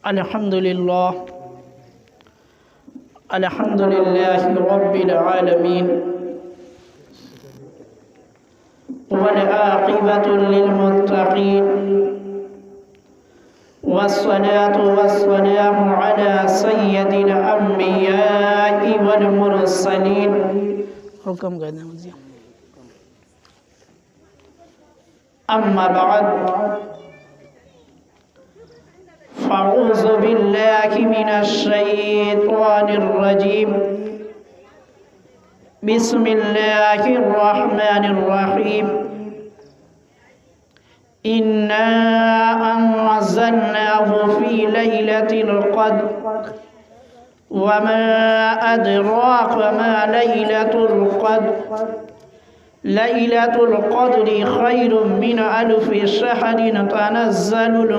अल्हम्दुलिल्लाह अल्हम्दुलिल्लाहि रब्बिल आलमीन वल आक़िबतु लिल मुत्तक़ीन वस्सलातु वस्सलामु अला सय्यदिल अंबियाइ वल मुरसलीन। हुक्म कर दें मुझे। अम्मा बाद फ़अऊज़ु बिल्लाहि मिनश शैतानिर रजीम। बिस्मिल्लाहिर रहमानिर रहीम। इन्ना अंज़लनाहु फ़ी लैलतिल क़द्र वमा अदराक मा लैलतुल क़द्र। लैलतुल क़द्रि खैरुम मिन अल्फ़ि शहरिन तनज़्ज़लुल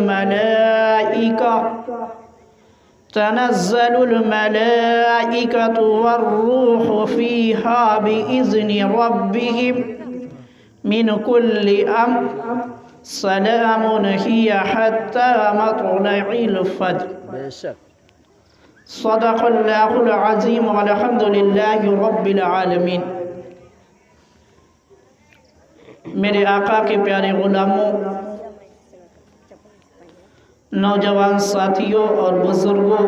मलाइकतु वर्रूहु फ़ीहा बिइज़्नि रब्बिहिम मिन कुल्लि अम्र सलामुन हिया हत्ता मत्लइल फ़ज्र। सदक़ल्लाहुल अज़ीम वल्हम्दुलिल्लाहि रब्बिल आलमीन। मेरे आका के प्यारे गुलामों, नौजवान साथियों और बुज़ुर्गों,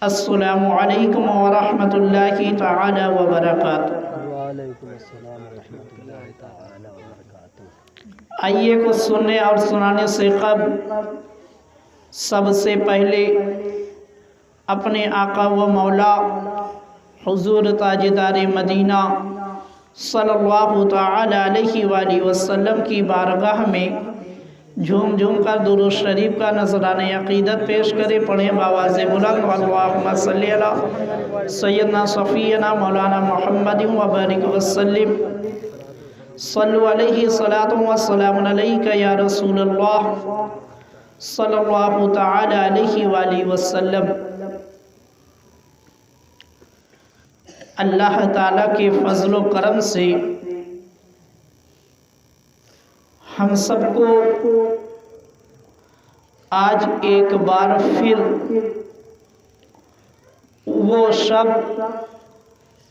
अस्सलामु अलैकुम व रहमतुल्लाहि तआला व बरकातुहू। आइए कुछ सुनने और सुनाने से क़ब्ल सबसे पहले अपने आका व मौला हुज़ूर ताजदार मदीना सल्लल्लाहु तआला अलैहि वसल्लम की बारगाह में झूम झूम कर दुरूद शरीफ का नज़राने अक़ीदत पेश करें। पढ़ें बावाज़े बुलंद अल्लाहुम्मा सल्लि अला सय्यदना सफ़ीना मौलाना मुहम्मदिन व बारिक वसल्लिम सल्लु अलैहि सलातु व सलामुन अलैका या रसूलल्लाह सल्लल्लाहु तआला अलैहि वसल्लम। अल्लाह ताला के फज़ल व करम से हम सबको आज एक बार फिर वो शब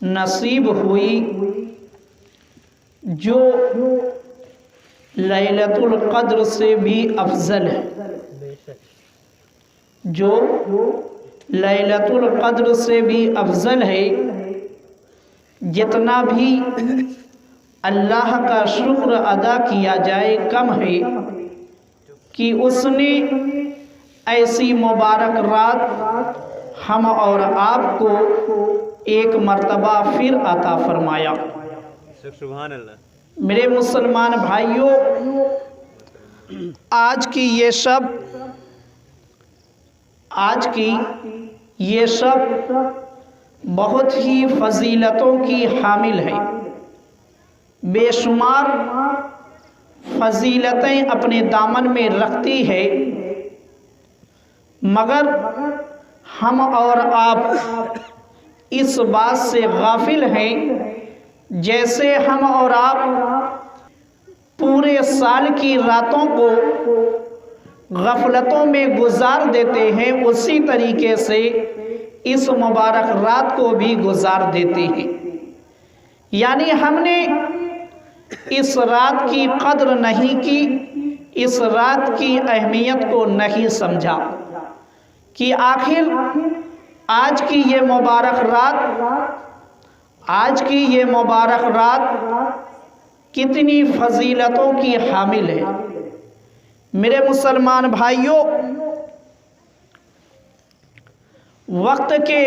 नसीब हुई जो लैलतुल क़द्र से भी अफजल है, जो लैलतुल क़द्र से भी अफजल है। जितना भी अल्लाह का शुक्र अदा किया जाए कम है कि उसने ऐसी मुबारक रात हम और आपको एक मर्तबा फिर अता फरमाया। सुभान अल्लाह। मेरे मुसलमान भाइयों, आज की ये शब बहुत ही फजीलतों की हामिल है। बेशुमार फजीलतें अपने दामन में रखती है, मगर हम और आप इस बात से गाफिल हैं जैसे हम और आप पूरे साल की रातों को गफलतों में गुजार देते हैं, उसी तरीके से इस मुबारक रात को भी गुजार देते हैं। यानी हमने इस रात की कद्र नहीं की, इस रात की अहमियत को नहीं समझा कि आखिर आज की ये मुबारक रात कितनी फजीलतों की हामिल है। मेरे मुसलमान भाइयों, वक्त के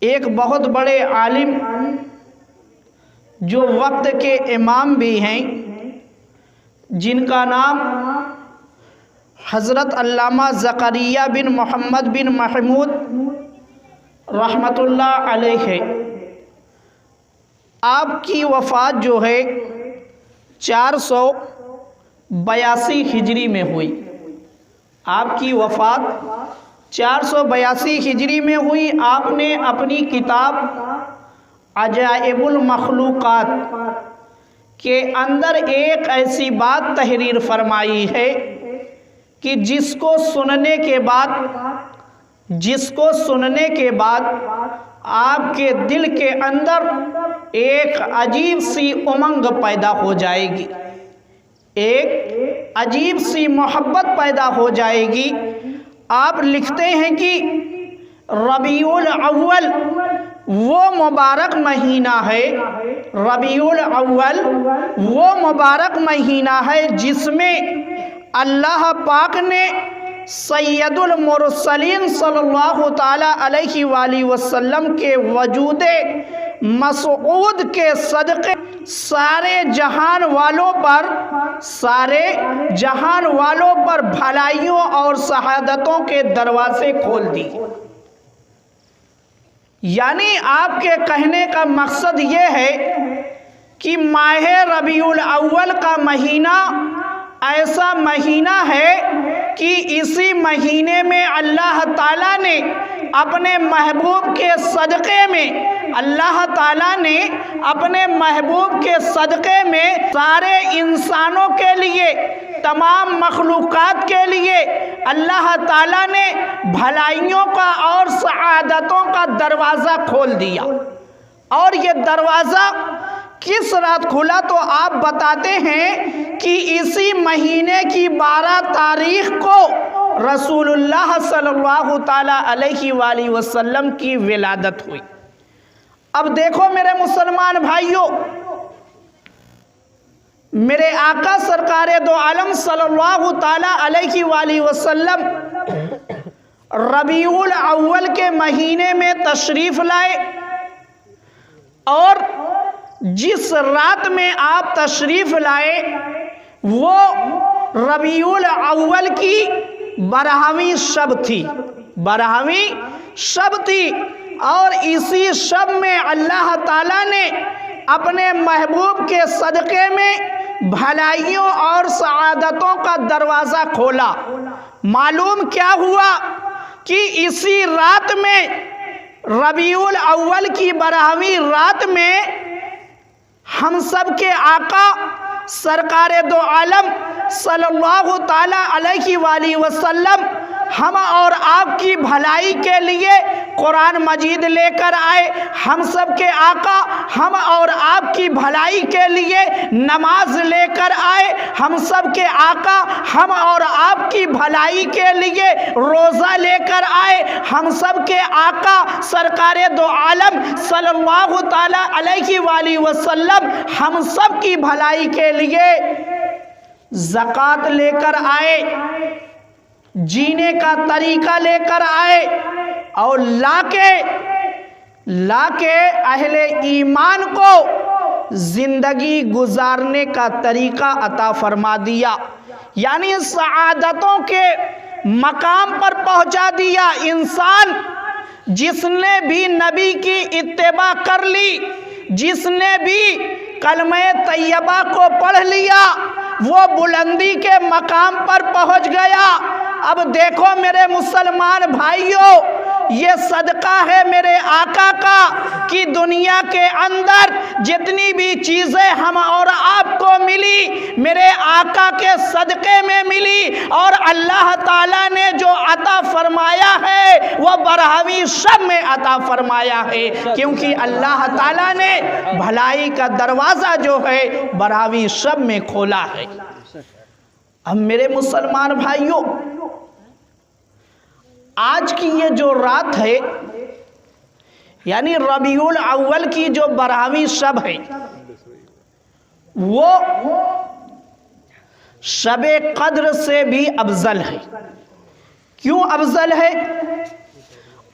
एक बहुत बड़े आलिम जो वक्त के इमाम भी हैं, जिनका नाम हज़रत अल्लामा ज़करिया बिन मोहम्मद बिन महमूद रहमतुल्लाह अलैह है, आपकी वफ़ात जो है 482 हिजरी में हुई। आपकी वफ़ात 482 हिजरी में हुई। आपने अपनी किताब अजाइबुल मखलूक़ात के अंदर एक ऐसी बात तहरीर फरमाई है कि जिसको सुनने के बाद आपके दिल के अंदर एक अजीब सी उमंग पैदा हो जाएगी, एक अजीब सी मोहब्बत पैदा हो जाएगी। आप लिखते हैं कि रबीउल अव्वल वो मुबारक महीना है, रबीउल अव्वल वो मुबारक महीना है जिसमें अल्लाह पाक ने सैयदुल मुरसलीन सल्लल्लाहु ताला अलैहि वसल्लम के वजूदे मसऊद के सदक़े सारे जहान वालों पर भलाइयों और शहादतों के दरवाजे खोल दिए। यानी आपके कहने का मकसद ये है कि माह रबीउल अव्वल का महीना ऐसा महीना है कि इसी महीने में अल्लाह ताला ने अपने महबूब के सदक़े में, अल्लाह ताला ने अपने महबूब के सदक़े में सारे इंसानों के लिए, तमाम मखलूक़ात के लिए अल्लाह ताला ने भलाइयों का और सआदतों का दरवाज़ा खोल दिया। और ये दरवाज़ा किस रात खुला तो आप बताते हैं कि इसी महीने की 12 तारीख को रसूलुल्लाह सल्लल्लाहु ताला अलैहि वसल्लम की विलादत हुई। अब देखो मेरे मुसलमान भाइयों, मेरे आका सरकारे दो आलम सल्लल्लाहु ताला अलैहि वसल्लम रबीउल अव्वल के महीने में तशरीफ लाए और जिस रात में आप तशरीफ लाए वो रबीउल अव्वल की 12वीं शब थी, 12वीं शब थी। और इसी शब में अल्लाह ताला ने अपने महबूब के सदक़े में भलाइयों और सआदतों का दरवाज़ा खोला। मालूम क्या हुआ कि इसी रात में, रबीउल अव्वल की 12वीं रात में हम सब के आका सरकारे दो आलम सल्लल्लाहु ताला अलैहि वसल्लम हम और आपकी भलाई के लिए कुरान मजीद लेकर आए। हम सब के आका हम और आपकी भलाई के लिए नमाज लेकर आए। हम सब के आका हम और आपकी भलाई के लिए रोज़ा लेकर आए। हम सब के आका सरकारे दो आलम सल्लल्लाहु ताला अलैहि वसल्लम हम सब की भलाई के लिए ज़कात लेकर आए, जीने का तरीका लेकर आए और लाके अहले ईमान को जिंदगी गुजारने का तरीका अता फरमा दिया। यानी सआदतों के मकाम पर पहुंचा दिया। इंसान जिसने भी नबी की इत्तिबा कर ली, जिसने भी कलमे तैयबा को पढ़ लिया, वो बुलंदी के मकाम पर पहुंच गया। अब देखो मेरे मुसलमान भाइयों, ये सदका है मेरे आका का कि दुनिया के अंदर जितनी भी चीज़ें हम और आपको मिली मेरे आका के सदक़े में मिली। और अल्लाह ताला ने जो अता फरमाया है वो 12वीं शब में अता फरमाया है, क्योंकि अल्लाह ताला ने भलाई का दरवाज़ा जो है 12वीं शब में खोला है। अब मेरे मुसलमान भाइयों, आज की ये जो रात है यानी रबीउल अव्वल की जो 12वीं शब है वो शबे कद्र से भी अफजल है। क्यों अफजल है?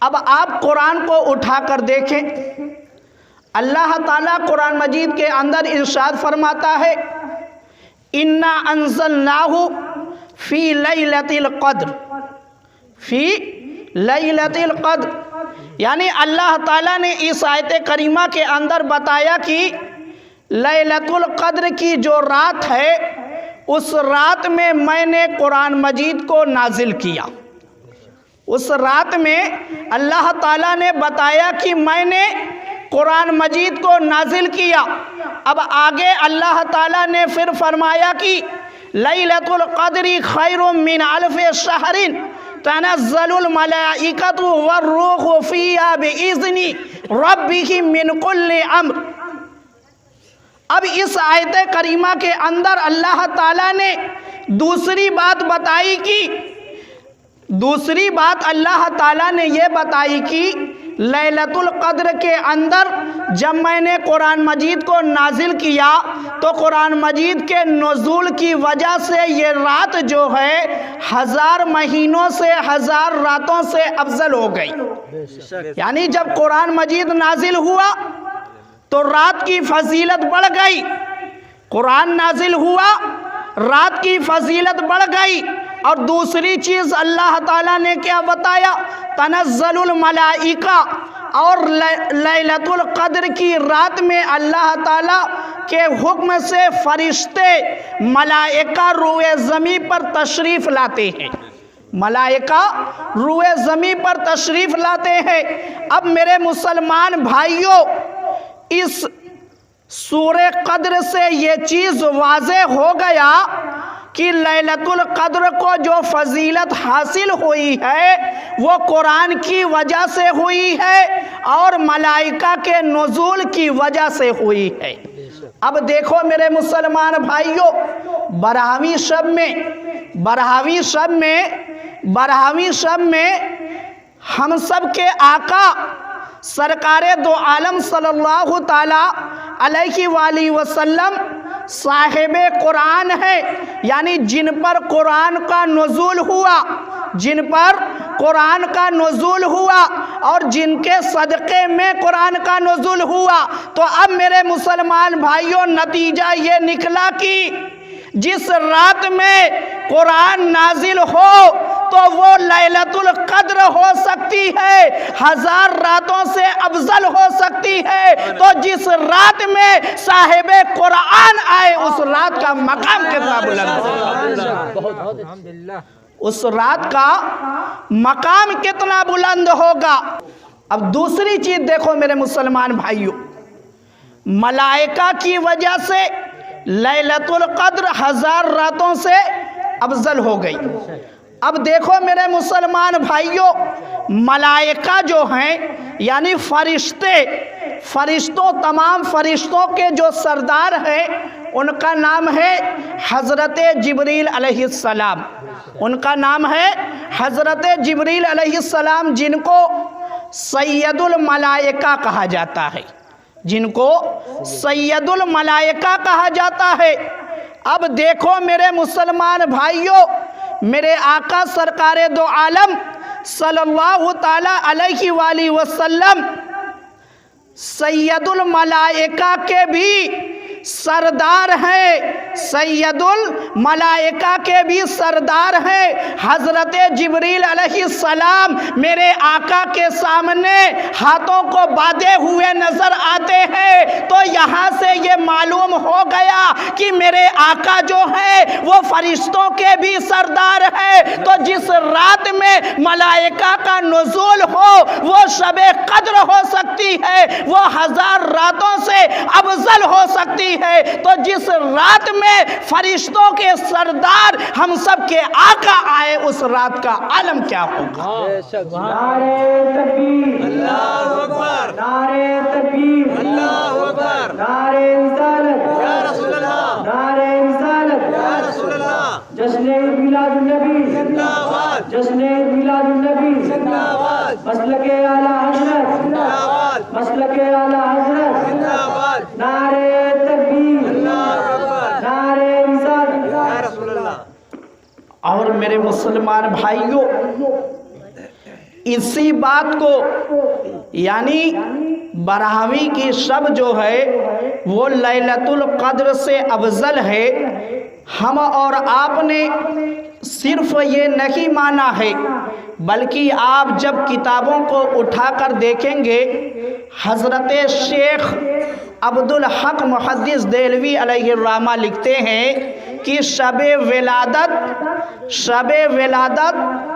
अब आप कुरान को उठाकर देखें, अल्लाह ताला कुरान मजीद के अंदर इरशाद फरमाता है, इन्ना अंज़लनाहु फी लैलतिल क़द्र, फी लैलतिल क़द्र। यानी अल्लाह ताला ने इस आयत करीमा के अंदर बताया कि लैलतुल क़द्र की जो रात है उस रात में मैंने कुरान मजीद को नाजिल किया। उस रात में अल्लाह ताला ने बताया कि मैंने कुरान मजीद को नाजिल किया। अब आगे अल्लाह ताला ने फिर फरमाया कि लैलतुल क़द्री खैरुम मिन अल्फ़ि शहरिन तनज़्ज़लुल मलाइकतु वर्रूहु फ़ीहा बिइज़्नि रब्बिहिम मिन कुल्लि अम्र। अब इस आयत करीमा के अंदर अल्लाह ताला ने दूसरी बात बताई कि अल्लाह ताला ने ये बताई कि लैलतुल क़द्र के अंदर जब मैंने कुरान मजीद को नाजिल किया तो कुरान मजीद के नुज़ूल की वजह से ये रात जो है 1000 महीनों से 1000 रातों से अफजल हो गई। यानी जब कुरान मजीद नाजिल हुआ तो रात की फजीलत बढ़ गई। कुरान नाजिल हुआ, रात की फजीलत बढ़ गई। और दूसरी चीज़ अल्लाह ताला ने क्या बताया, तनज़्ज़लुल मलाइका, और लैलतुल क़द्र की रात में अल्लाह ताला के हुक्म से फरिश्ते मलाइका रूए ज़मीं पर तशरीफ़ लाते हैं। मलाइका रूए ज़मीं पर तशरीफ़ लाते हैं। अब मेरे मुसलमान भाइयों, इस सूरे क़द्र से ये चीज़ वाज़े हो गया कि लैलतुल क़द्र को जो फजीलत हासिल हुई है वो कुरान की वजह से हुई है और मलाइका के नुज़ूल की वजह से हुई है। अब देखो मेरे मुसलमान भाइयों, बरहावी शब में हम सब के आका सरकारे दो आलम सल्लल्लाहु ताला अलैहि वसल्लम साहिबे कुरान है, यानी जिन पर कुरान का नुज़ूल हुआ और जिनके सदक़े में कुरान का नुज़ूल हुआ। तो अब मेरे मुसलमान भाइयों, नतीजा ये निकला कि जिस रात में कुरान नाजिल हो तो वो लैलतुल क़द्र हो सकती है, 1000 रातों से अफजल हो सकती है। तो जिस रात में साहिबे कुरान आए उस रात का मकाम कितना बुलंद है, उस रात का मकाम कितना बुलंद होगा। अब दूसरी चीज देखो मेरे मुसलमान भाइयों, मलाइका की वजह से लैलतुल क़द्र 1000 रातों से अफजल हो गई। अब देखो मेरे मुसलमान भाइयों, मलाइका जो हैं यानी फरिश्तों तमाम फरिश्तों के जो सरदार हैं उनका नाम है हज़रत जिब्रील अलैहिस्सलाम। उनका नाम है हज़रत जिब्रील अलैहिस्सलाम, जिनको सैयदुल मलाइका कहा जाता है, कहा जाता है। अब देखो मेरे मुसलमान भाइयों, मेरे आका सरकारे दो आलम सल्लल्लाहु ताला अलैहि वसल्लम सैयदुल मलाइका के भी सरदार हैं, हज़रत जिब्रील अलैहिस्सलाम मेरे आका के सामने हाथों को बांधे हुए नजर आते हैं। तो यहाँ से ये मालूम हो गया कि मेरे आका जो है वो फरिश्तों के भी सरदार है। तो जिस रात में मलाइका का नुज़ूल हो वो शबे क़द्र हो सकती है, वो 1000 रातों से अफजल हो सकती है। तो जिस रात में फरिश्तों के सरदार हम सब के आका आए उस रात का आलम क्या होगा। नारे तकबीर, अल्लाहु अकबर, नारे तकबीर, अल्लाहु अकबर, नारे रिसालत या रसूल अल्लाह, नारे रिसालत या रसूल अल्लाह। जश्न मिलादुन नबी जिंदाबाद, जश्न मिलादुन नबी जिंदाबाद, मसलके आला हज़रत जिंदाबाद, मसलके आला हज़रत जिंदाबाद, नारे और मेरे मुसलमान भाइयों, इसी बात को यानी बरहावी की शब जो है वो लैलतुल क़द्र से अफजल है, हम और आपने सिर्फ ये नहीं माना है, बल्कि आप जब किताबों को उठाकर देखेंगे, हज़रत शेख अब्दुल हक मुहद्दिस देलवी अलैहिर्रहमा लिखते हैं कि शबे विलादत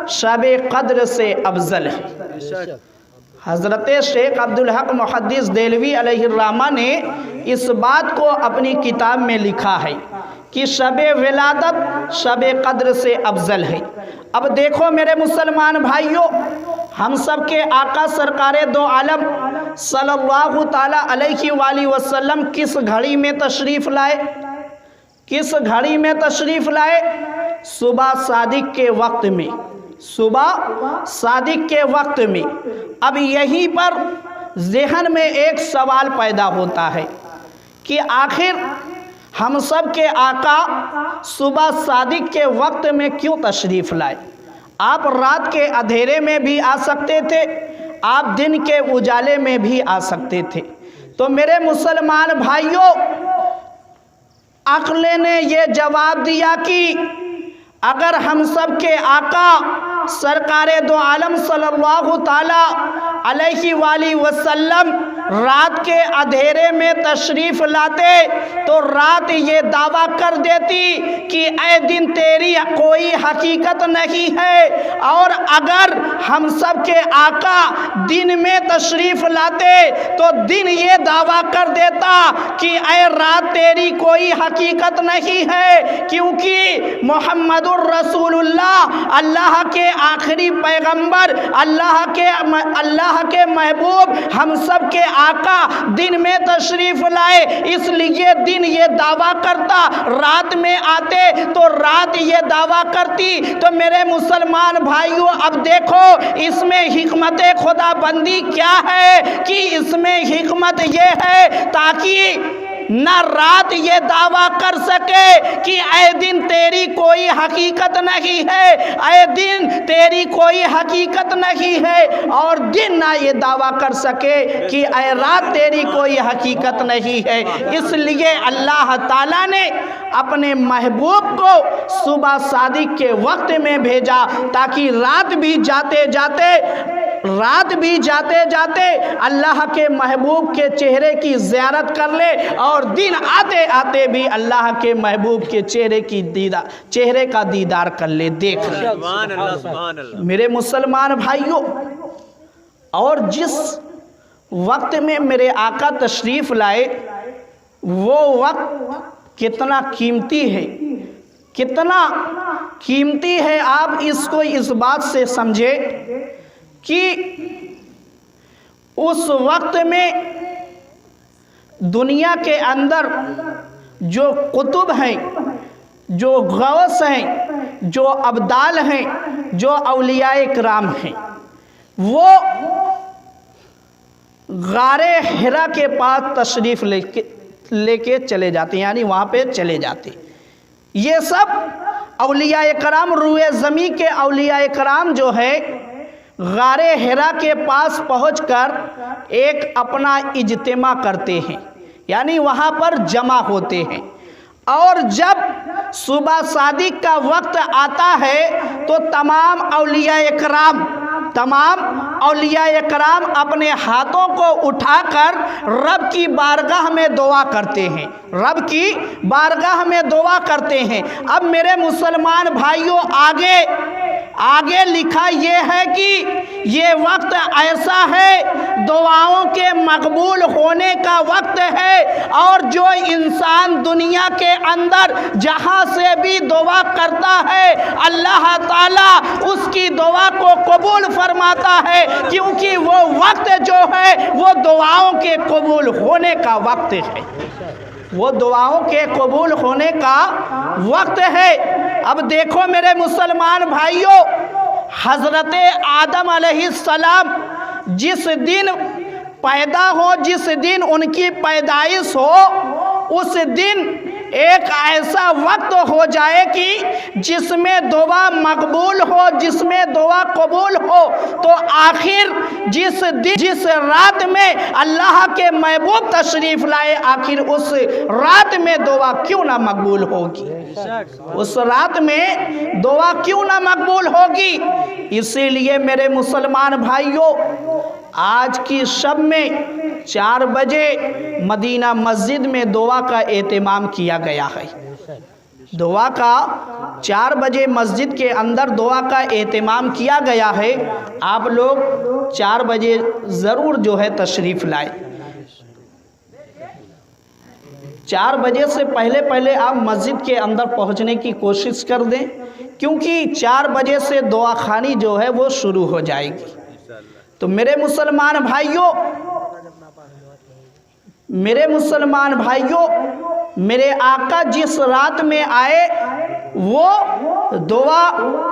शबे क़द्र से अफजल है। हज़रत शेख अब्दुल हक मुहद्दिस देलवी अलैहिर्रहमा ने इस बात को अपनी किताब में लिखा है कि शब-ए विलादत शब-ए क़द्र से अफजल है। अब देखो मेरे मुसलमान भाइयों, हम सब के आका सरकारे दो आलम सल्लल्लाहु ताला अलैहि वसल्लम किस घड़ी में तशरीफ़ लाए? किस घड़ी में तशरीफ़ लाए? सुबह सादिक के वक्त में, सुबह सादिक के वक्त में। अब यहीं पर ज़हन में एक सवाल पैदा होता है कि आखिर हम सब के आका सुबह सादिक के वक्त में क्यों तशरीफ़ लाए? आप रात के अंधेरे में भी आ सकते थे, आप दिन के उजाले में भी आ सकते थे। तो मेरे मुसलमान भाइयों, अक्ल ने ये जवाब दिया कि अगर हम सब के आका सरकारे दो आलम सल्लल्लाहु ताला अलैहि वसल्लम रात के अंधेरे में तशरीफ़ लाते तो रात ये दावा कर देती कि ऐ दिन तेरी कोई हकीकत नहीं है। और अगर हम सब के आका दिन में तशरीफ़ लाते तो दिन ये दावा कर देता कि ऐ रात तेरी कोई हकीकत नहीं है, क्योंकि मोहम्मदुर रसूलुल्लाह अल्लाह के आखिरी पैगंबर, अल्लाह के महबूब, हम सब के आका दिन में तशरीफ़ लाए, इसलिए दिन ये दावा करता, रात में आते तो रात ये दावा करती। तो मेरे मुसलमान भाइयों, अब देखो इसमें हिकमत खुदाबंदी क्या है कि इसमें हिकमत ये है ताकि न रात ये दावा कर सके कि ऐ दिन तेरी कोई हकीकत नहीं है, ऐ दिन तेरी कोई हकीकत नहीं है, और दिन ना ये दावा कर सके कि ऐ रात तेरी कोई हकीकत नहीं है। इसलिए अल्लाह ताला ने अपने महबूब को सुबह सादिक के वक्त में भेजा ताकि रात भी जाते जाते अल्लाह के महबूब के चेहरे की ज़ियारत कर ले और दिन आते आते भी अल्लाह के महबूब के चेहरे का दीदार कर ले, देख ले। मेरे मुसलमान भाइयों, और जिस वक्त में मेरे आका तशरीफ़ लाए वो वक्त कितना कीमती है, कितना कीमती है। आप इसको इस बात से समझे कि उस वक्त में दुनिया के अंदर जो कुतुब हैं, जो गौस हैं, जो अब्दाल हैं, जो औलियाए किराम हैं, वो गारे हिरा के पास तशरीफ़ लेके चले जाते, यानी वहाँ पे चले जाते। ये सब औलियाए किराम, रूए ज़मी के औलियाए किराम जो है गारे हिरा के पास पहुंचकर एक अपना इज्तिमा करते हैं, यानी वहाँ पर जमा होते हैं। और जब सुबह सादिक का वक्त आता है तो तमाम औलियाए किराम अपने हाथों को उठाकर रब की बारगाह में दुआ करते हैं, रब की बारगाह में दुआ करते हैं। अब मेरे मुसलमान भाइयों, आगे लिखा ये है कि ये वक्त ऐसा है दुआओं के मकबूल होने का वक्त है, और जो इंसान दुनिया के अंदर जहाँ से भी दुआ करता है अल्लाह ताला उसकी दुआ को कबूल फरमाता है, क्योंकि वो वक्त जो है वो दुआओं के कबूल होने का वक्त है, वो दुआओं के कबूल होने का वक्त है। अब देखो मेरे मुसलमान भाइयों, हज़रत आदम अलैहिस्सलाम जिस दिन पैदा हो, जिस दिन उनकी पैदाइश हो, उस दिन एक ऐसा वक्त हो जाए कि जिसमें दुआ मकबूल हो, जिसमें दुआ कबूल हो। तो आखिर जिस रात में अल्लाह के महबूब तशरीफ़ लाए, आखिर उस रात में दुआ क्यों ना मकबूल होगी? उस रात में दुआ क्यों ना मकबूल होगी? इसीलिए मेरे मुसलमान भाइयों, आज की शब में 4 बजे मदीना मस्जिद में दुआ का एहतमाम किया गया है। दुआ का 4 बजे मस्जिद के अंदर दुआ का एहतमाम किया गया है। आप लोग 4 बजे ज़रूर जो है तशरीफ़ लाए। 4 बजे से पहले आप मस्जिद के अंदर पहुंचने की कोशिश कर दें, क्योंकि 4 बजे से दुआ खानी जो है वो शुरू हो जाएगी। तो मेरे मुसलमान भाइयों, मेरे आका जिस रात में आए वो दुआ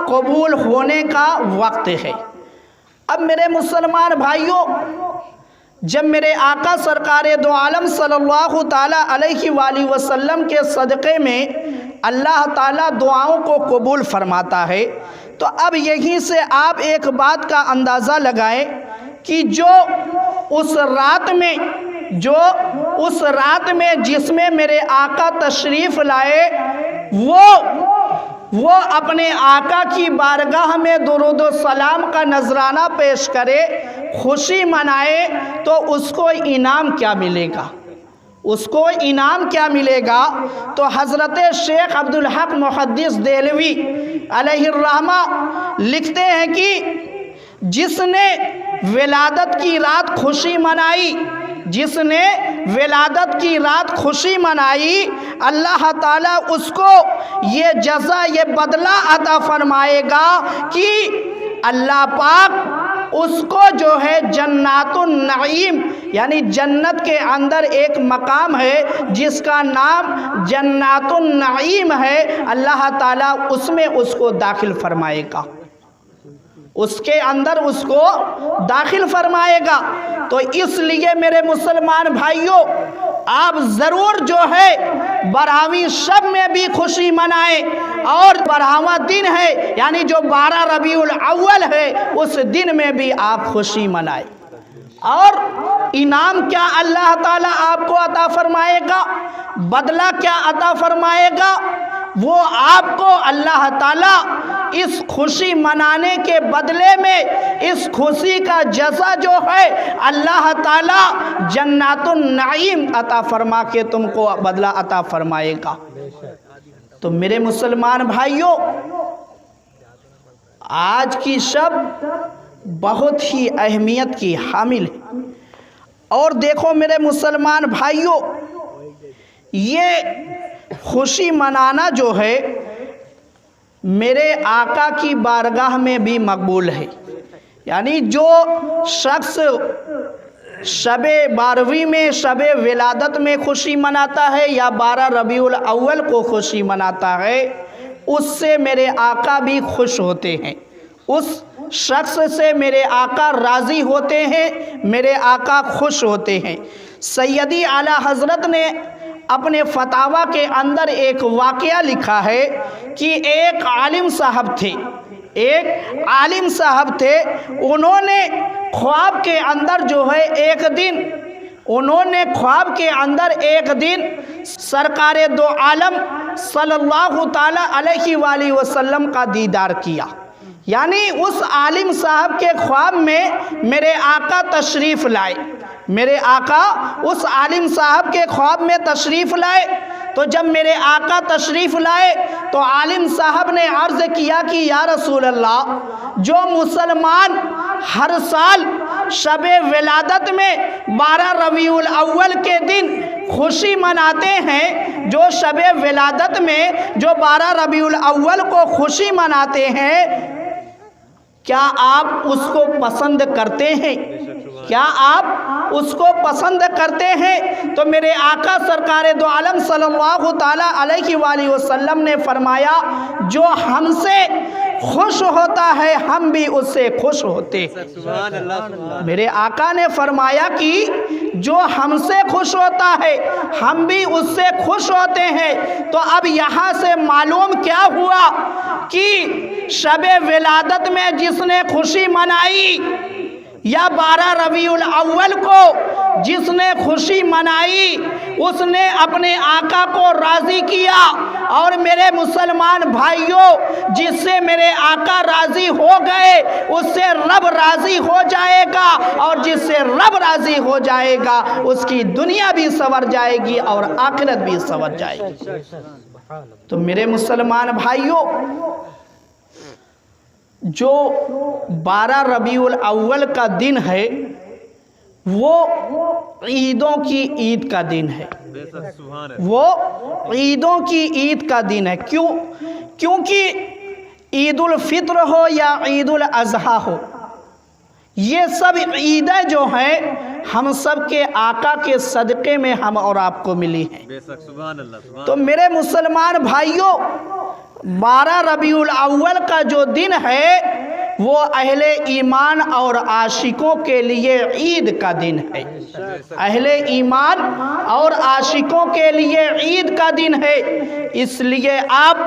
कबूल होने का वक्त है। अब मेरे मुसलमान भाइयों, जब मेरे आका सरकारे दो आलम सल्लल्लाहु ताला अलैहि वसल्लम के सदक़े में अल्लाह ताला दुआओं को कबूल फरमाता है, तो अब यहीं से आप एक बात का अंदाज़ा लगाएं कि जो उस रात में जिसमें मेरे आका तशरीफ़ लाए वो अपने आका की बारगाह में दुरूद व सलाम का नजराना पेश करे, खुशी मनाए, तो उसको इनाम क्या मिलेगा? उसको इनाम क्या मिलेगा? तो हज़रत शेख अब्दुल हक मुहद्दिस देहलवी अलैहिर्रहमा लिखते हैं कि जिसने विलादत की रात खुशी मनाई, जिसने विलादत की रात खुशी मनाई, अल्लाह ताला उसको ये जज़ा, ये बदला अता फरमाएगा कि अल्लाह पाक उसको जो है जन्नातुन नईम, यानी जन्नत के अंदर एक मकाम है जिसका नाम जन्नातुन नईम है, अल्लाह ताला उसमें उसको दाखिल फरमाएगा, उसके अंदर उसको दाखिल फरमाएगा। तो इसलिए मेरे मुसलमान भाइयों, आप ज़रूर जो है बरहवीं शब में भी खुशी मनाएं, और 12वां दिन है यानी जो 12 रबीउल अव्वल है उस दिन में भी आप खुशी मनाएं। और इनाम क्या अल्लाह ताला आपको अता फरमाएगा, बदला क्या अता फरमाएगा, वो आपको अल्लाह ताला इस खुशी मनाने के बदले में, इस खुशी का जज़ा जो है अल्लाह ताला जन्नातुन नईम अता फरमा के तुमको बदला अता फरमाएगा। तो मेरे मुसलमान भाइयों, आज की शब बहुत ही अहमियत की हामिल है। और देखो मेरे मुसलमान भाइयों, ये खुशी मनाना जो है मेरे आका की बारगाह में भी मकबूल है। यानी जो शख्स शबे 12वीं में, शबे विलादत में खुशी मनाता है या 12 रबीउल अव्वल को खुशी मनाता है, उससे मेरे आका भी खुश होते हैं, उस शख्स से मेरे आका राज़ी होते हैं, मेरे आका खुश होते हैं। सैयदी आला हज़रत ने अपने फतावा के अंदर एक वाक़या लिखा है कि एक आलिम साहब थे, उन्होंने ख्वाब के अंदर जो है एक दिन सरकारे दो आलम सल्लल्लाहु ताला अलैहि वसल्लम का दीदार किया। यानी उस आलिम साहब के ख्वाब में मेरे आका तशरीफ़ लाए, मेरे आका उस आलिम साहब के ख्वाब में तशरीफ़ लाए। तो जब मेरे आका तशरीफ़ लाए तो आलिम साहब ने अर्ज़ किया कि या रसूल अल्लाह, जो मुसलमान हर साल शबे विलादत में 12 रबीउल अव्वल के दिन खुशी मनाते हैं, जो शबे विलादत में जो 12 रबीउल अव्वल को खुशी मनाते हैं, क्या आप उसको पसंद करते हैं? क्या आप उसको पसंद करते हैं? तो मेरे आका सरकारे दो आलम सल्लल्लाहु ताला अलैहि वसल्लम ने फरमाया, जो हमसे खुश होता है हम भी उससे खुश होते हैं। मेरे आका ने फरमाया कि जो हमसे खुश होता है हम भी उससे खुश होते हैं। तो अब यहाँ से मालूम क्या हुआ कि शबे विलादत में जिसने खुशी मनाई या 12 रबीउल अव्वल को जिसने खुशी मनाई, उसने अपने आका को राज़ी किया। और मेरे मुसलमान भाइयों, जिससे मेरे आका राज़ी हो गए उससे रब राज़ी हो जाएगा, और जिससे रब राज़ी हो जाएगा उसकी दुनिया भी संवर जाएगी और आखिरत भी संवर जाएगी। तो मेरे मुसलमान भाइयों, जो 12 रबीउल अव्वल का दिन है वो ईदों की ईद का दिन है। वो ईदों की ईद का दिन है। क्यों? क्योंकि ईद उल फित्र हो या ईद उल अज़हा हो, ये सब ईदें जो हैं हम सब के आका के सदक़े में हम और आपको मिली हैं। तो मेरे मुसलमान भाइयों, 12 रबीउल अव्वल का जो दिन है वो अहले ईमान और आशिकों के लिए ईद का दिन है। अहले ईमान और आशिकों के लिए ईद का दिन है। इसलिए आप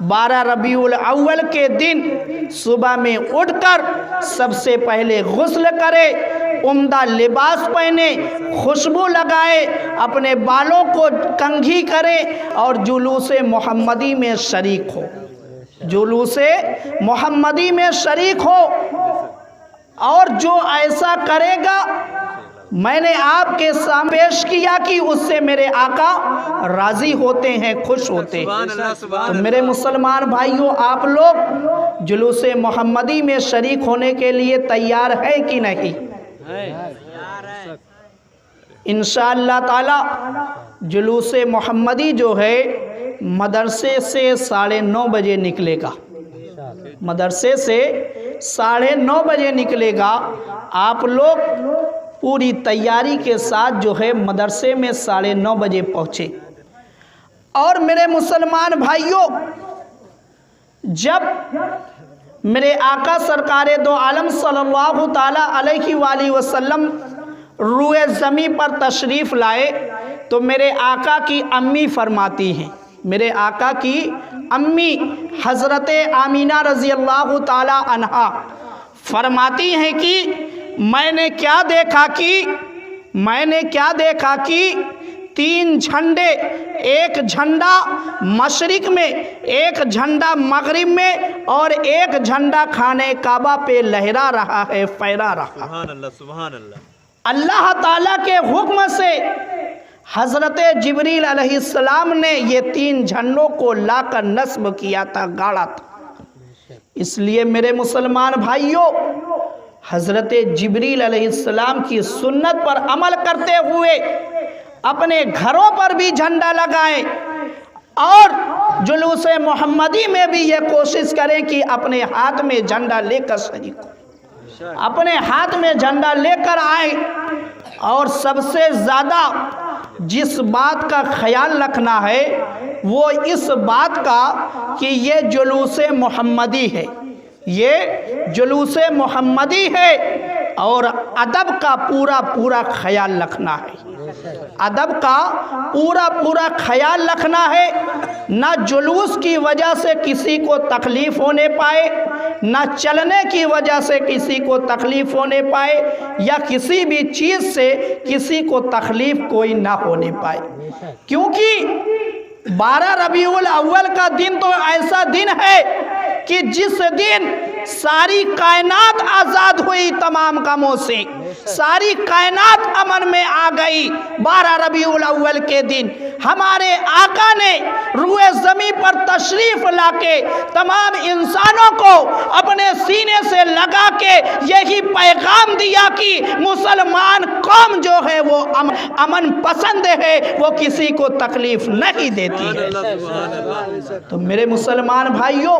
12 रबीउल अव्वल के दिन सुबह में उठकर सबसे पहले गुस्ल करें, उम्दा लिबास पहने, खुशबू लगाए, अपने बालों को कंघी करें और जुलूसे मोहम्मदी में शरीक हो। जुलूसे मोहम्मदी में शरीक हो। और जो ऐसा करेगा, मैंने आपके सामने पेश किया कि उससे मेरे आका राजी होते हैं, खुश होते हैं। तो मेरे मुसलमान भाइयों, आप लोग जुलूसे मोहम्मदी में शरीक होने के लिए तैयार है कि नहीं? इंशाअल्लाह ताला जुलूसे मोहम्मदी जो है मदरसे से 9:30 बजे निकलेगा। मदरसे से 9:30 बजे निकलेगा। आप लोग पूरी तैयारी के साथ जो है मदरसे में 9:30 बजे पहुँचे। और मेरे मुसलमान भाइयों, जब मेरे आका सरकारे दो आलम सल्लल्लाहु ताला अलैहि वसल्लम रूए ज़मी पर तशरीफ़ लाए तो मेरे आका की अम्मी फरमाती हैं, मेरे आका की अम्मी हज़रत आमीना रज़ी अल्लाह ताला अन्हा फरमाती हैं कि मैंने क्या देखा कि 3 झंडे, एक झंडा मशरिक में, एक झंडा मगरिब में और एक झंडा खाने काबा पे लहरा रहा है, फहरा रहा। सुभान अल्लाह, सुभान अल्लाह। अल्लाह ताला के हुक्म से हज़रत जिब्रील अलैहिस्सलाम ने ये 3 झंडों को लाकर नस्ब किया था, गाड़ा था। इसलिए मेरे मुसलमान भाइयों, हज़रत जिब्रील अलैहिस्सलाम की सुन्नत पर अमल करते हुए अपने घरों पर भी झंडा लगाएं और जुलूसे मोहम्मदी में भी ये कोशिश करें कि अपने हाथ में झंडा लेकर शरीक हो, अपने हाथ में झंडा लेकर आए। और सबसे ज़्यादा जिस बात का ख्याल रखना है वो इस बात का कि ये जुलूसे मोहम्मदी है, ये जुलूसे मोहम्मदी है और अदब का पूरा पूरा ख्याल रखना है। अदब का पूरा पूरा ख्याल रखना है। ना जुलूस की वजह से किसी को तकलीफ़ होने पाए, ना चलने की वजह से किसी को तकलीफ़ होने पाए, या किसी भी चीज़ से किसी को तकलीफ़ कोई ना होने पाए। क्योंकि 12 रबीउल अव्वल का दिन तो ऐसा दिन है कि जिस दिन सारी कायनात आज़ाद हुई तमाम कामों से, सारी कायनात अमन में आ गई। 12 रबीउल अव्वल के दिन हमारे आका ने रूए ज़मीन पर तशरीफ़ लाके तमाम इंसानों को अपने सीने से लगा के यही पैगाम दिया कि मुसलमान कौम जो है वो अमन पसंद है, वो किसी को तकलीफ़ नहीं देती है। तो मेरे मुसलमान भाइयों,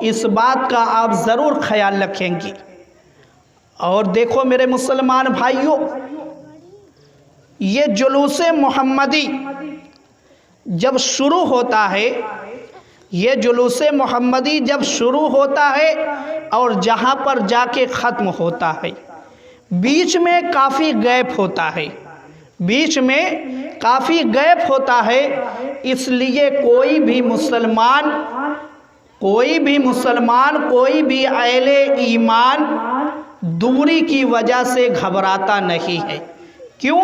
इस बात का आप ज़रूर ख्याल रखेंगे। और देखो मेरे मुसलमान भाइयों, ये जुलूसे मोहम्मदी जब शुरू होता है, ये जुलूसे मोहम्मदी जब शुरू होता है और जहाँ पर जाके ख़त्म होता है, बीच में काफ़ी गैप होता है, बीच में काफ़ी गैप होता है। इसलिए कोई भी मुसलमान, कोई भी अहले ईमान दूरी की वजह से घबराता नहीं है। क्यों?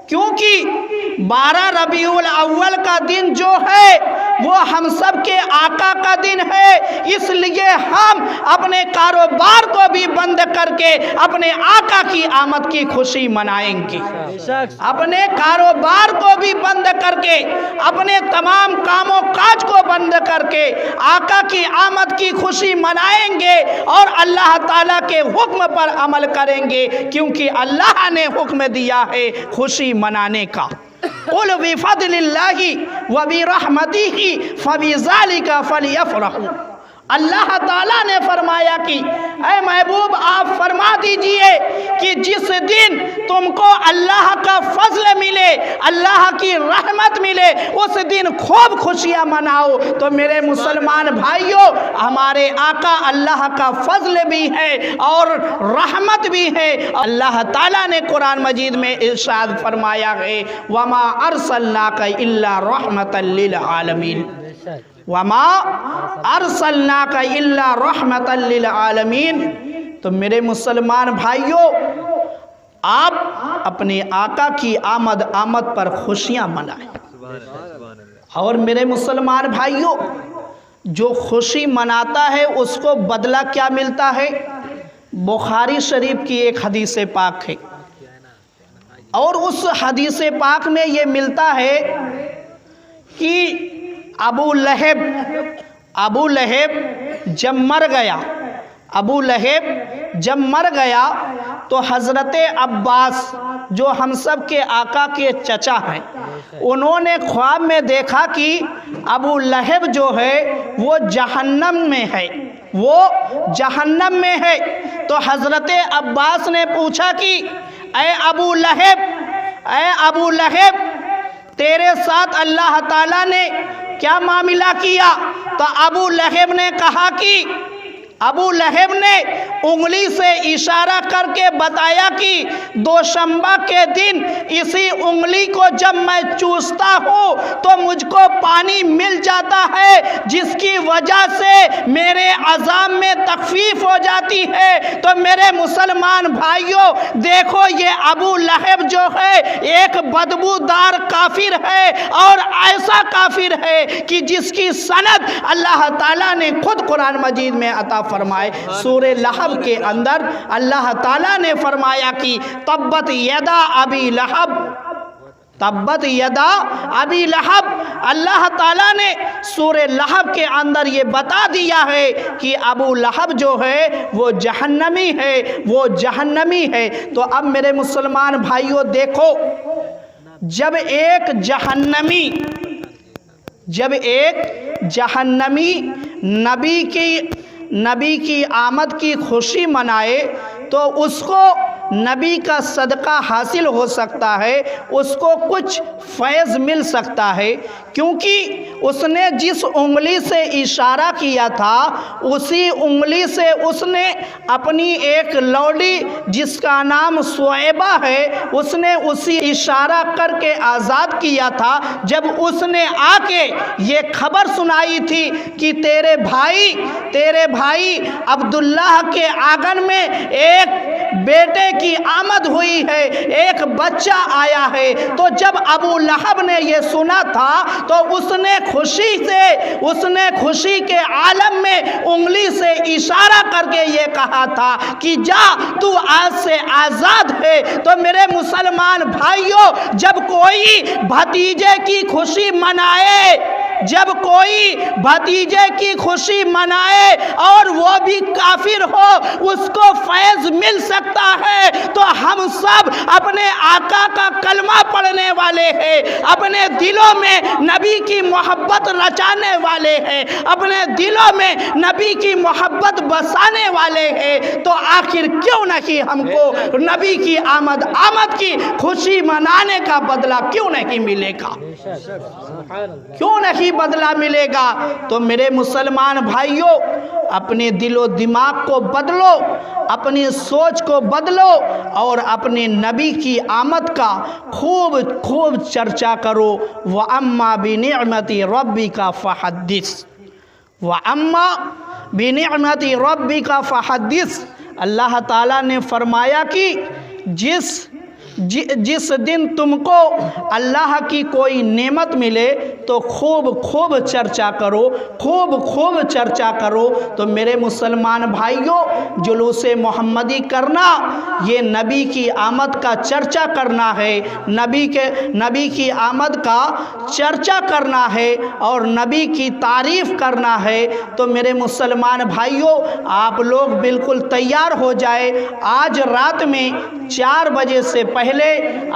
क्योंकि 12 रबीउल अव्वल का दिन जो है वो हम सब के आका का दिन है। इसलिए हम अपने कारोबार को भी बंद करके अपने आका की आमद की खुशी मनाएंगे। अपने कारोबार को भी बंद करके, अपने तमाम कामों काज को बंद करके आका की आमद की खुशी मनाएंगे और अल्लाह ताला के हुक्म पर अमल करेंगे, क्योंकि अल्लाह ने हुक्म दिया है खुशी मनाने का। कुल बिफद्लिल्लाहि व बिरहमतिही फबिज़ालिका फलियफ़रहू। अल्लाह ताला ने फरमाया कि ऐ महबूब आप फरमा दीजिए कि जिस दिन तुमको अल्लाह का फजल मिले, अल्लाह की रहमत मिले, उस दिन खूब खुशियाँ मनाओ। तो मेरे मुसलमान भाइयों, हमारे आका अल्लाह का फजल भी है और रहमत भी है। अल्लाह ताला ने कुरान मजीद में इरशाद फरमाया है, वमा अरसलनाका इल्ला रहमतल लिल आलमीन, वमा अरसलनाका इल्ला रहमतल लिल आलमीन। तो मेरे मुसलमान भाइयों, आप अपने आका की आमद पर खुशियाँ मनाएं। और मेरे मुसलमान भाइयों, जो खुशी मनाता है उसको बदला क्या मिलता है? बुखारी शरीफ की एक हदीस पाक है और उस हदीस पाक में ये मिलता है कि अबू लहब जब मर गया, अबू लहब जब मर गया तो हज़रत अब्बास जो हम सब के आका के चचा हैं, उन्होंने ख्वाब में देखा कि अबू लहब जो है वो जहन्नम में है, वो जहन्नम में है। तो हज़रत अब्बास ने पूछा कि ऐ अबू लहब तेरे साथ अल्लाह ताला ने क्या मामला किया? तो अबू लहब ने कहा कि अबू लहब ने उंगली से इशारा करके बताया कि दोशंबा के दिन इसी उंगली को जब मैं चूसता हूँ तो मुझको पानी मिल जाता है, जिसकी वजह से मेरे अज़ाब में तखफीफ हो जाती है। तो मेरे मुसलमान भाइयों देखो, ये अबू लहब जो है एक बदबूदार काफिर है और ऐसा काफिर है कि जिसकी सनद अल्लाह ताला ने खुद कुरान मजीद में अता फरमाए। सूरे लहब के अंदर अल्लाह ताला ने फरमाया कि तब्बत यदा अबी लहब, तब्बत यदा अबी लहब। अल्लाह ताला ने सूरे लहब के अंदर ये बता दिया है कि अबू लहब जो है वो जहन्नमी है, वो जहन्नमी है। तो अब मेरे मुसलमान भाइयों देखो, जब एक जहन्नमी नबी की आमद की खुशी मनाए तो उसको नबी का सदका हासिल हो सकता है, उसको कुछ फैज़ मिल सकता है, क्योंकि उसने जिस उंगली से इशारा किया था उसी उंगली से उसने अपनी एक लौड़ी जिसका नाम सुएबा है, उसने उसी इशारा करके आज़ाद किया था। जब उसने आके ये खबर सुनाई थी कि तेरे भाई अब्दुल्लाह के आंगन में एक बेटे की आमद हुई है, एक बच्चा आया है, तो जब अबू लहब ने ये सुना था तो उसने खुशी के आलम में उंगली से इशारा करके ये कहा था कि जा तू आज से आज़ाद है। तो मेरे मुसलमान भाइयों, जब कोई भतीजे की खुशी मनाए, जब कोई भतीजे की खुशी मनाए और वो भी काफिर हो, उसको फैज़ मिल सकता है। तो हम सब अपने आका का कलमा पढ़ने वाले हैं, अपने दिलों में नबी की मोहब्बत रचाने वाले हैं, अपने दिलों में नबी की मोहब्बत बसाने वाले हैं। तो आखिर क्यों नहीं हमको नबी की आमद की खुशी मनाने का बदला क्यों नहीं मिलेगा? क्यों नहीं बदला मिलेगा? तो मेरे मुसलमान भाइयों, अपने दिलो दिमाग को बदलो, अपनी सोच को बदलो और अपने नबी की आमद का खूब खूब चर्चा करो। व अम्मा बिनिअमति रब्बिका फहद्दिस, व अम्मा बिनिअमति रब्बिका फहद्दिस। अल्लाह ताला ने फरमाया कि जिस दिन तुमको अल्लाह की कोई नेमत मिले तो खूब खूब चर्चा करो, खूब खूब चर्चा करो। तो मेरे मुसलमान भाइयों, जुलूस मोहम्मदी करना ये नबी की आमद का चर्चा करना है, नबी की आमद का चर्चा करना है और नबी की तारीफ़ करना है। तो मेरे मुसलमान भाइयों, आप लोग बिल्कुल तैयार हो जाए। आज रात में 4 बजे से पहले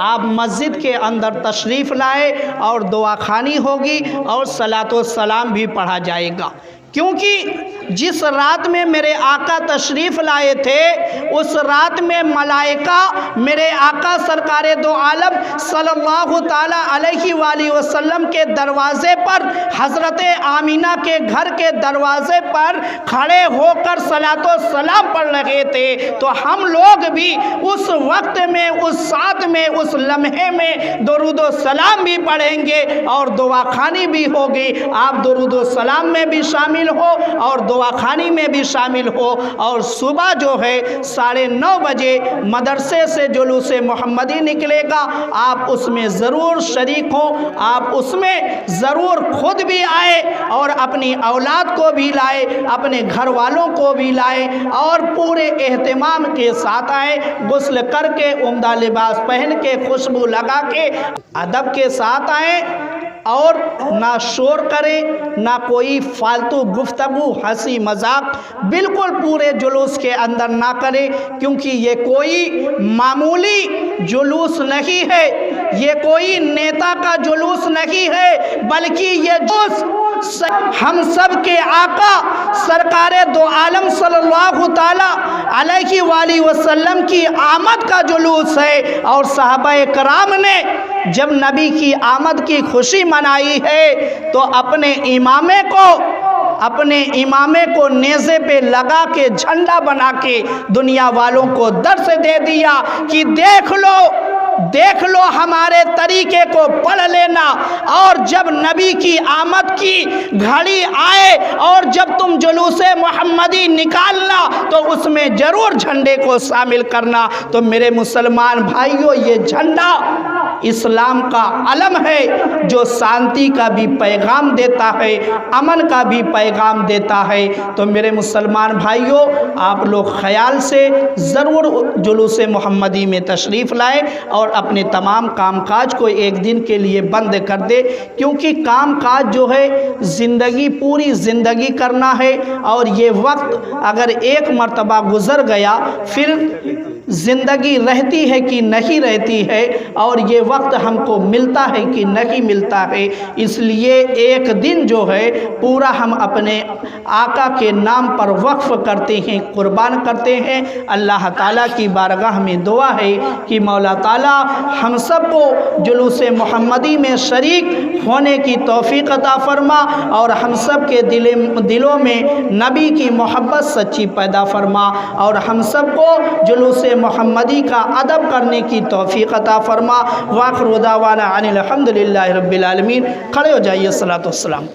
आप मस्जिद के अंदर तशरीफ़ लाए और दुआ खानी होगी और सलातो सलाम भी पढ़ा जाएगा, क्योंकि जिस रात में मेरे आका तशरीफ़ लाए थे उस रात में मलाइका मेरे आका सरकारे दो आलम सल्लल्लाहु ताला अलैहि वसल्लम के दरवाज़े पर, हज़रत आमीना के घर के दरवाज़े पर खड़े होकर सलातो सलाम पढ़ रहे थे। तो हम लोग भी उस वक्त में, उस साथ में, उस लम्हे में दुरूदो सलाम भी पढ़ेंगे और दुआ खानी भी होगी। आप दुरूदो सलाम में भी शामिल हो और दुआ खानी में भी शामिल हो। और सुबह जो है 9:30 बजे मदरसे से जुलूस मोहम्मदी निकलेगा, आप उसमें ज़रूर शरीक हो, आप उसमें ज़रूर खुद भी आए और अपनी औलाद को भी लाए, अपने घर वालों को भी लाए और पूरे एहतमाम के साथ आए। गुस्ल करके, उम्दा लिबास पहन के, खुशबू लगा के, अदब के साथ आए और ना शोर करें, ना कोई फालतू गुफ्तगू, हंसी मजाक बिल्कुल पूरे जुलूस के अंदर ना करें, क्योंकि ये कोई मामूली जुलूस नहीं है, ये कोई नेता का जुलूस नहीं है, बल्कि ये जुलूस हम सब के आका सरकारे दो आलम सल्लल्लाहु ताला अलैहि वसल्लम की आमद का जुलूस है। और सहाबाए कराम ने जब नबी की आमद की खुशी मनाई है तो अपने इमामे को नेज़े पे लगा के, झंडा बना के दुनिया वालों को दर्श दे दिया कि देख लो हमारे तरीके को पढ़ लेना। और जब नबी की आमद की घड़ी आए और जब तुम जुलूसे मोहम्मदी निकालना तो उसमें ज़रूर झंडे को शामिल करना। तो मेरे मुसलमान भाइयों, ये झंडा इस्लाम का अलम है जो शांति का भी पैगाम देता है, अमन का भी पैगाम देता है। तो मेरे मुसलमान भाइयों, आप लोग ख्याल से ज़रूर जुलूस मोहम्मदी में तशरीफ़ लाएँ और अपने तमाम कामकाज को एक दिन के लिए बंद कर दे, क्योंकि कामकाज जो है ज़िंदगी, पूरी ज़िंदगी करना है। और ये वक्त अगर एक मर्तबा गुज़र गया फिर ज़िंदगी रहती है कि नहीं रहती है, और ये वक्त हमको मिलता है कि नहीं मिलता है। इसलिए एक दिन जो है पूरा हम अपने आका के नाम पर वक्फ़ करते हैं, कुर्बान करते हैं। अल्लाह ताला की बारगाह में दुआ है कि मौला ताला हम सबको जुलूस मोहम्मदी में शरीक होने की तौफीक अता फरमा और हम सब के दिलों में नबी की मोहब्बत सच्ची पैदा फरमा और हम सबको जुलूस मोहम्मदी का अदब करने की तौफीक अता फरमा। वाखिर दावाना अनिल हम्दुलिल्लाहि रब्बिल आलमीन। खड़े हो जाइए, सलातो सलाम।